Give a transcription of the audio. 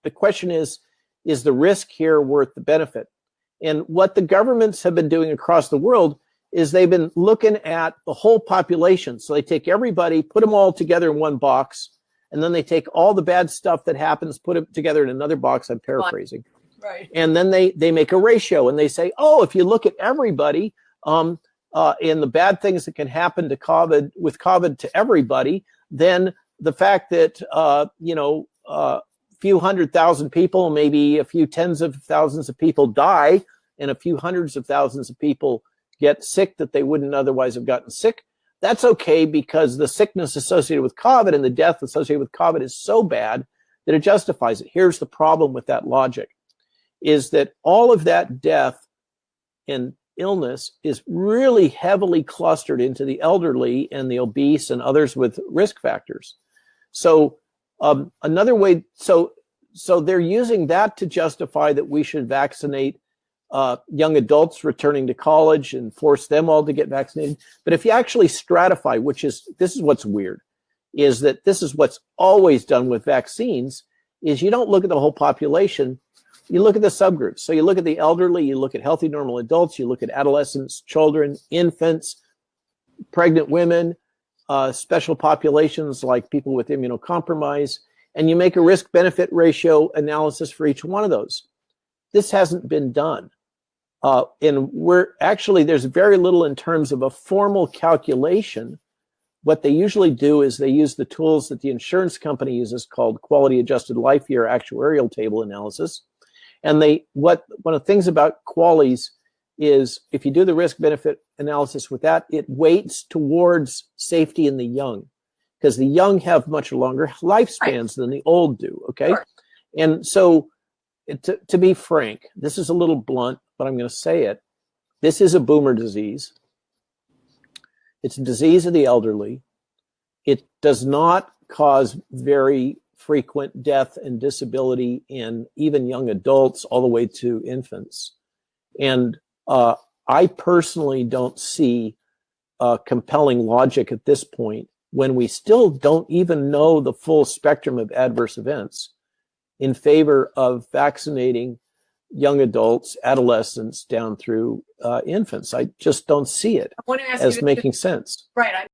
the question is the risk here worth the benefit? And what the governments have been doing across the world is they've been looking at the whole population. So they take everybody, put them all together in one box, and then they take all the bad stuff that happens, put it together in another box. I'm paraphrasing. Right. And then they make a ratio, and they say, oh, if you look at everybody, and the bad things that can happen to COVID to everybody, then the fact that few 100,000 people, maybe a few tens of thousands of people die, and a few hundreds of thousands of people get sick that they wouldn't otherwise have gotten sick. That's okay, because the sickness associated with COVID and the death associated with COVID is so bad that it justifies it. Here's the problem with that logic, is that all of that death and illness is really heavily clustered into the elderly and the obese and others with risk factors. So another way, so they're using that to justify that we should vaccinate young adults returning to college and force them all to get vaccinated. But if you actually stratify, this is what's weird, is that this is what's always done with vaccines, is you don't look at the whole population, you look at the subgroups. So you look at the elderly, you look at healthy normal adults, you look at adolescents, children, infants, pregnant women, special populations like people with immunocompromise, and you make a risk-benefit ratio analysis for each one of those. This hasn't been done. And there's very little in terms of a formal calculation. What they usually do is they use the tools that the insurance company uses called quality adjusted life year actuarial table analysis. And one of the things about QALYs is if you do the risk-benefit analysis with that, it weights towards safety in the young, because the young have much longer lifespans than the old do, okay? Sure. And so, to be frank, this is a little blunt, but I'm going to say it. This is a boomer disease. It's a disease of the elderly. It does not cause very frequent death and disability in even young adults all the way to infants. And I personally don't see compelling logic at this point, when we still don't even know the full spectrum of adverse events, in favor of vaccinating young adults, adolescents, down through infants. I just don't see it as making sense. Right.